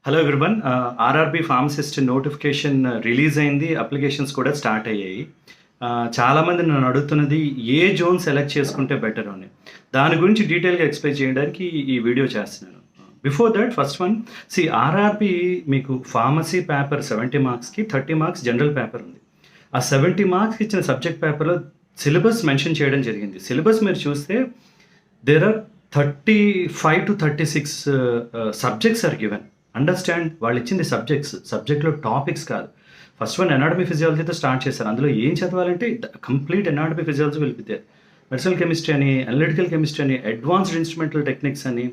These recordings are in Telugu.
Hello everyone. RRB pharmacist notification release అయింది. అప్లికేషన్స్ కూడా స్టార్ట్ అయ్యాయి. చాలామంది నన్ను అడుగుతున్నది ఏ జోన్ సెలెక్ట్ చేసుకుంటే బెటర్ అని. దాని గురించి డీటెయిల్గా ఎక్స్ప్లెయిన్ చేయడానికి ఈ వీడియో చేస్తున్నాను. Before that first one, RRB మీకు ఫార్మసీ పేపర్ 70 మార్క్స్కి 30 మార్క్స్ జనరల్ పేపర్ ఉంది. ఆ 70 మార్క్స్కి ఇచ్చిన సబ్జెక్ట్ పేపర్లో సిలబస్ మెన్షన్ చేయడం జరిగింది. సిలబస్ మీరు చూస్తే there are 35 to 36 subjects are given. Understand, వాళ్ళు ఇచ్చింది సబ్జెక్ట్లో టాపిక్స్ కాదు. ఫస్ట్ వన్ ఎనాటమీ ఫిజియాలజీతో స్టార్ట్ చేశారు. అందులో ఏం చదవాలంటే complete anatomy physiology will be there. Medicinal chemistry అని, అనలిటికల్ కెమిస్ట్రీ అని, అడ్వాన్స్డ్ ఇన్స్ట్రుమెంటల్ టెక్నిక్స్ అని,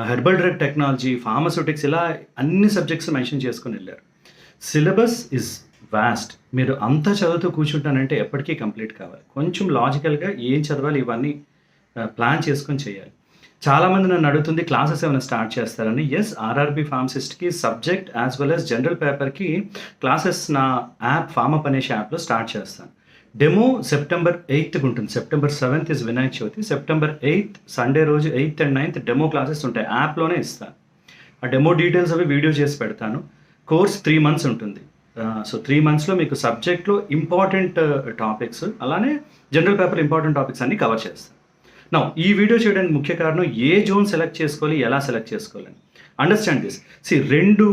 హెర్బల్ డ్రగ్ టెక్నాలజీ, ఫార్మస్యూటిక్స్, ఇలా అన్ని సబ్జెక్ట్స్ మెన్షన్ చేసుకొని వెళ్ళారు. Syllabus is vast. మీరు అంతా చదువుతూ కూర్చుంటానంటే ఎప్పటికీ కంప్లీట్ కావాలి. కొంచెం లాజికల్గా ఏం చదవాలి ఇవన్నీ ప్లాన్ చేసుకొని చేయాలి. చాలామంది నన్ను అడుగుతుంది క్లాసెస్ ఏమైనా స్టార్ట్ చేస్తారని. ఎస్, ఆర్ఆర్బీ ఫార్మసిస్ట్కి subject as well as general పేపర్కి క్లాసెస్ నా యాప్ ఫార్మప్ అనే యాప్లో స్టార్ట్ చేస్తాను. డెమో సెప్టెంబర్ 8th ఉంటుంది. September 7th is Vinayaka Chavithi. September 8th Sunday రోజు 8th and 9th demo classes ఉంటాయి. యాప్లోనే ఇస్తాను. ఆ డెమో డీటెయిల్స్ అవి వీడియో చేసి పెడతాను. కోర్స్ 3 months ఉంటుంది. సో 3 monthsలో మీకు సబ్జెక్ట్లో ఇంపార్టెంట్ టాపిక్స్, అలానే జనరల్ పేపర్ ఇంపార్టెంట్ టాపిక్స్ అన్ని కవర్ చేస్తాను. నా ఈ వీడియో చేయడానికి ముఖ్య కారణం ఏ జోన్ సెలెక్ట్ చేసుకోవాలి, ఎలా సెలెక్ట్ చేసుకోవాలని. Understand this. రెండు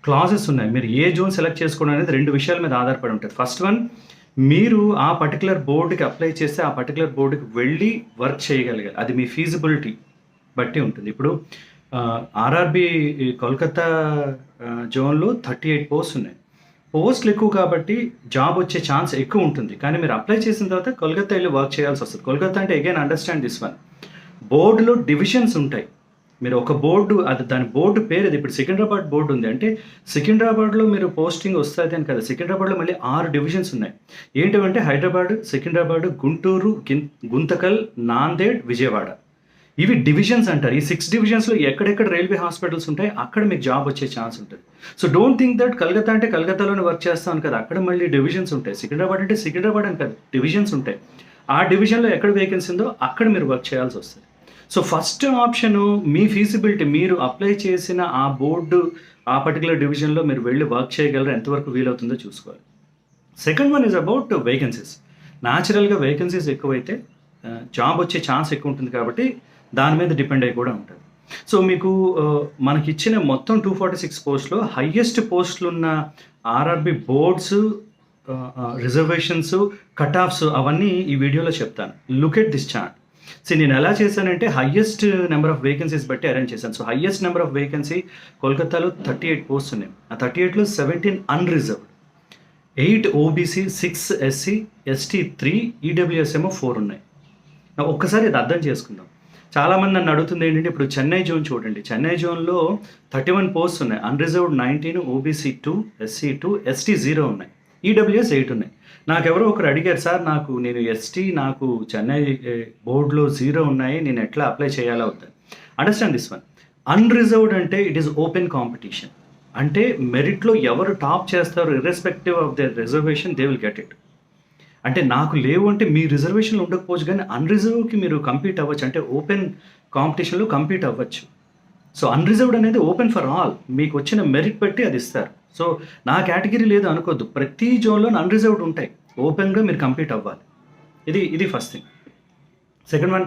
క్లాజెస్ ఉన్నాయి. మీరు ఏ జోన్ సెలెక్ట్ చేసుకోవడం అనేది 2 విషయాల మీద ఆధారపడి ఉంటుంది. ఫస్ట్ వన్, మీరు ఆ పర్టికులర్ బోర్డుకి అప్లై చేస్తే ఆ పర్టికులర్ బోర్డుకి వెళ్ళి వర్క్ చేయగలిగాలి. అది మీ ఫీజిబిలిటీ బట్టి ఉంటుంది. ఇప్పుడు ఆర్ఆర్బీ కోల్కతా జోన్లో 38 పోస్ట్స్ ఉన్నాయి. పోస్టులు ఎక్కువ కాబట్టి జాబ్ వచ్చే ఛాన్స్ ఎక్కువ ఉంటుంది. కానీ మీరు అప్లై చేసిన తర్వాత కోల్కతా వెళ్ళి వర్క్ చేయాల్సి వస్తుంది. కోల్కతా అంటే అగైన్ అండర్స్టాండ్ దిస్ వన్, బోర్డులో డివిజన్స్ ఉంటాయి. మీరు ఒక బోర్డు, అది దాని బోర్డు పేరు అది. ఇప్పుడు సికింద్రాబాద్ బోర్డు ఉంది అంటే సికింద్రాబాద్లో మీరు పోస్టింగ్ వస్తుంది అని కదా. సికింద్రాబాద్లో మళ్ళీ 6 డివిజన్స్ ఉన్నాయి. ఏంటంటే హైదరాబాద్, సికింద్రాబాద్, గుంటూరు, గుంతకల్, నాందేడ్, విజయవాడ. ఇవి డివిజన్స్ అంటారు. ఈ 6 డివిజన్స్లో ఎక్కడెక్కడ రైల్వే హాస్పిటల్స్ ఉంటాయి అక్కడ మీకు జాబ్ వచ్చే ఛాన్స్ ఉంటుంది. So don't think that Calcutta అంటే కలకత్తాలోనే వర్క్ చేస్తాను కదా, అక్కడ మళ్ళీ డివిజన్స్ ఉంటాయి. సికింద్రాబాద్ అంటే సికింద్రాబాద్ అని కదా, డివిజన్స్ ఉంటాయి. ఆ డివిజన్లో ఎక్కడ వేకెన్సీ ఉందో అక్కడ మీరు వర్క్ చేయాల్సి వస్తుంది. సో ఫస్ట్ ఆప్షను మీ ఫీజిబిలిటీ, మీరు అప్లై చేసిన ఆ బోర్డు ఆ పర్టికులర్ డివిజన్లో మీరు వెళ్ళి వర్క్ చేయగలరు, ఎంతవరకు వీలవుతుందో చూసుకోవాలి. Second one is about vacancies. న్యాచురల్గా వేకెన్సీస్ ఎక్కువైతే జాబ్ వచ్చే ఛాన్స్ ఎక్కువ ఉంటుంది కాబట్టి దాని మీద డిపెండ్ అయ్యి కూడా ఉంటుంది. సో మీకు మనకి ఇచ్చిన మొత్తం 246 పోస్టులో హయ్యెస్ట్ పోస్టులు ఉన్న RRB boards, reservations, cut offs అవన్నీ ఈ వీడియోలో చెప్తాను. Look at this chart. So నేను ఎలా చేశానంటే హయ్యెస్ట్ నెంబర్ ఆఫ్ వేకెన్సీస్ బట్టి అరేంజ్ చేశాను. So highest number of vacancy కోల్కతాలో 38 పోస్ట్స్ ఉన్నాయి. ఆ 38లో 17 unreserved, 8 OBC, 6 SC, ST 3, EWS ఏమో 4 ఉన్నాయి. ఒక్కసారి ఇది అర్థం చేసుకుందాం. చాలామంది నన్ను అడుగుతుంది ఏంటంటే ఇప్పుడు చెన్నై జోన్ చూడండి. చెన్నై జోన్లో 31 పోస్ట్స్ ఉన్నాయి. అన్రిజర్వ్డ్ 19, ఓబీసీ 2, ఎస్సీ 2, ఎస్టీ 0 ఉన్నాయి. ఈడబ్ల్యూఎస్ 8 ఉన్నాయి. నాకెవరో ఒకరు అడిగారు, సార్ నేను ఎస్టీ, నాకు చెన్నై బోర్డులో 0 ఉన్నాయి, నేను ఎట్లా అప్లై చేయాలా వద్దని. Understand this one. అన్రిజర్వ్డ్ అంటే ఇట్ ఈస్ ఓపెన్ కాంపిటీషన్. అంటే మెరిట్లో ఎవరు టాప్ చేస్తారో irrespective of their reservation they will get it. అంటే నాకు లేవు అంటే మీ రిజర్వేషన్లు ఉండకపోవచ్చు, కానీ అన్రిజర్వ్కి మీరు కంపీట్ అవ్వచ్చు. అంటే ఓపెన్ కాంపిటీషన్లో కంపీట్ అవ్వచ్చు. సో అన్రిజర్వ్డ్ అనేది ఓపెన్ ఫర్ ఆల్. మీకు వచ్చిన మెరిట్ బట్టి అది ఇస్తారు. సో నా కేటగిరీ లేదు అనుకోద్దు. ప్రతి జోన్లో అన్రిజర్వ్డ్ ఉంటాయి. ఓపెన్గా మీరు కంపీట్ అవ్వాలి. ఇది ఫస్ట్ థింగ్. సెకండ్ వన్,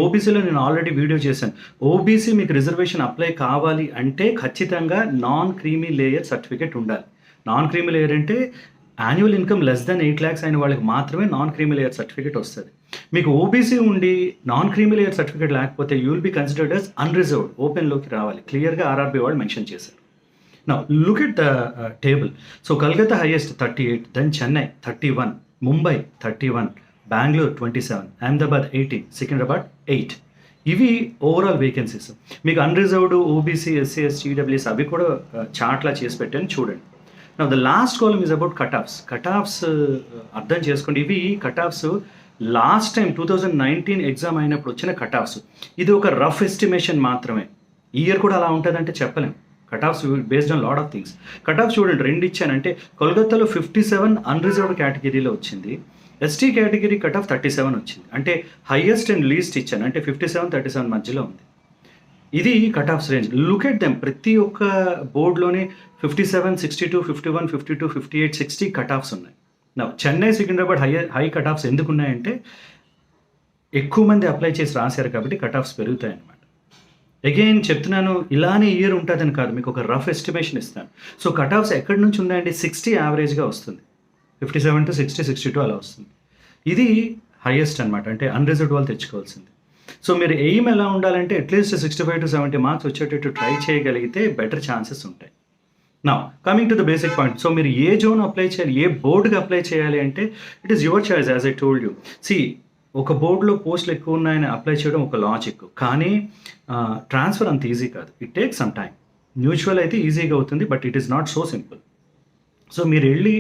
ఓబీసీలో నేను ఆల్రెడీ వీడియో చేశాను. ఓబీసీ మీకు రిజర్వేషన్ అప్లై కావాలి అంటే ఖచ్చితంగా నాన్ క్రీమీ లేయర్ సర్టిఫికేట్ ఉండాలి. నాన్ క్రీమీ లేయర్ అంటే annual income less than 8 lakhs అయిన వాళ్ళకి మాత్రమే నాన్ క్రీమీ లేయర్ సర్టిఫికేట్ వస్తుంది. మీకు ఓబీసీ ఉండి నాన్ క్రీమీ లేయర్ సర్టిఫికేట్ లేకపోతే you will be considered as unreserved. ఓపెన్లోకి రావాలి. క్లియర్గా ఆర్ఆర్బీ వాళ్ళు మెన్షన్ చేశారు. Now look at the table. So Calcutta highest 38, then Chennai 31, Mumbai 31, Bengaluru 27, Ahmedabad 18, Secunderabad 8. ఇవి ఓవరాల్ వేకెన్సీస్. మీకు unreserved, OBC, SC, ST, EWS అవి కూడా చార్ట్లా చేసి పెట్టాను చూడండి. నా the last column is about cut offs. Cut offs అర్థం చేసుకోండి. ఇవి cut offs last time 2019 exam అయినప్పుడు వచ్చిన కట్ ఆఫ్స్. ఇది ఒక రఫ్ ఎస్టిమేషన్ మాత్రమే. ఈ ఇయర్ కూడా అలా ఉంటుందంటే చెప్పలేం. Cut offs based on lot of things. Cut off చూడండి, 2 ఇచ్చానంటే కోల్కతాలో 57 అన్రిజర్వ్డ్ కేటగిరీలో వచ్చింది. ఎస్టీ కేటగిరీ కట్ ఆఫ్ 37 వచ్చింది. అంటే హైయెస్ట్ అండ్ లీస్ట్ ఇచ్చాను. అంటే 57, 37 మధ్యలో ఉంది. ఇది cut offs range. Look at them. ప్రతి ఒక్క బోర్డ్‌లోని 57, 62, 51, 52, 58, 60 కట్ ఆఫ్స్ ఉన్నాయి. Now Chennai, Secunderabad high cut offs ఎందుకున్నాయంటే ఎక్కువ మంది అప్లై చేసి రాశారు కాబట్టి కట్ ఆఫ్స్ పెరుగుతాయన్నమాట. అగైన్ చెప్తున్నాను, ఇలానే ఇయర్ ఉంటుందని కాదు, మీకు ఒక రఫ్ ఎస్టిమేషన్ ఇస్తాను. సో కట్ ఆఫ్స్ ఎక్కడి నుంచి ఉన్నాయంటే 60 యావరేజ్గా వస్తుంది. 57 to 60, 62 అలా వస్తుంది. ఇది హైయెస్ట్ అనమాట, అంటే అన్రిజర్వ్డ్ వాళ్ళు తెచ్చుకోవాల్సింది. సో మీరు ఎయిమ్ ఎలా ఉండాలంటే అట్లీస్ట్ 65 to 70 మార్క్స్ వచ్చేటట్టు ట్రై చేయగలిగితే బెటర్ ఛాన్సెస్ ఉంటాయి. Now coming to the basic point. So మీరు ఏ జోన్ అప్లై చేయాలి, ఏ బోర్డుకి అప్లై చేయాలి అంటే it is your choice. As I told you, ఒక బోర్డులో పోస్టులు ఎక్కువ ఉన్నాయని అప్లై చేయడం ఒక లాజిక్, కానీ ట్రాన్స్ఫర్ అంత ఈజీ కాదు. It take some time. Mutual అయితే ఈజీగా అవుతుంది, but it is not so simple. So మీరు వెళ్ళి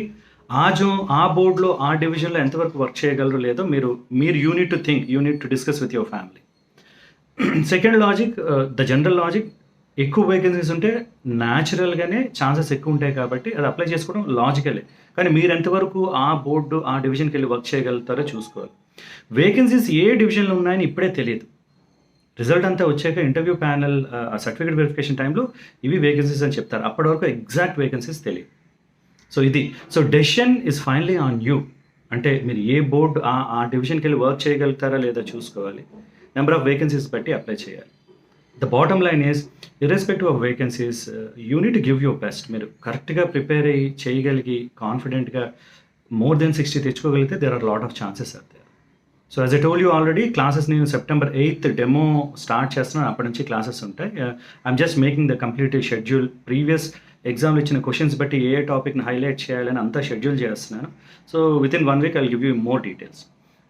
ఆ బోర్డులో ఆ డివిజన్లో ఎంతవరకు వర్క్ చేయగలరు లేదో మీరు unit to think, unit to discuss with your family. Second logic, the general logic, ఎక్కువ వేకెన్సీస్ ఉంటే న్యాచురల్గానే ఛాన్సెస్ ఎక్కువ ఉంటాయి కాబట్టి అది అప్లై చేసుకోవడం లాజికలే. కానీ మీరు ఎంతవరకు ఆ బోర్డు ఆ డివిజన్కి వెళ్ళి వర్క్ చేయగలుగుతారో చూసుకోవాలి. వేకెన్సీస్ ఏ డివిజన్లో ఉన్నాయని ఇప్పుడే తెలియదు. రిజల్ట్ అంతా వచ్చాక ఇంటర్వ్యూ ప్యానల్ సర్టిఫికేట్ వెరిఫికేషన్ టైంలో ఇవి వేకెన్సీస్ అని చెప్తారు. అప్పటి వరకు ఎగ్జాక్ట్ వేకెన్సీస్ తెలియదు. So decision is finally on you. అంటే మీరు ఏ బోర్డు ఆ డివిజన్కి వెళ్ళి వర్క్ చేయగలుగుతారా లేదా చూసుకోవాలి. నెంబర్ ఆఫ్ వేకెన్సీస్ బట్టి అప్లై చేయాలి. The bottom line is, irrespective of vacancies, you need to give your best. మీరు కరెక్ట్గా ప్రిపేర్ అయ్యి చేయగలిగి కాన్ఫిడెంట్గా more than 60 తెచ్చుకోగలిగితే there are a lot of chances out there. So as I told you already, classes నేను September 8th డెమో స్టార్ట్ చేస్తున్నాను. అప్పటి నుంచి క్లాసెస్ ఉంటాయి. I'm just making the complete schedule. Previous ఎగ్జామ్లో ఇచ్చిన క్వశ్చన్స్ బట్టి ఏ టాపిక్ని హైలైట్ చేయాలని అంతా షెడ్యూల్ చేస్తున్నాను. So with in 1 week I will give you more details.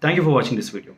Thank you for watching this video.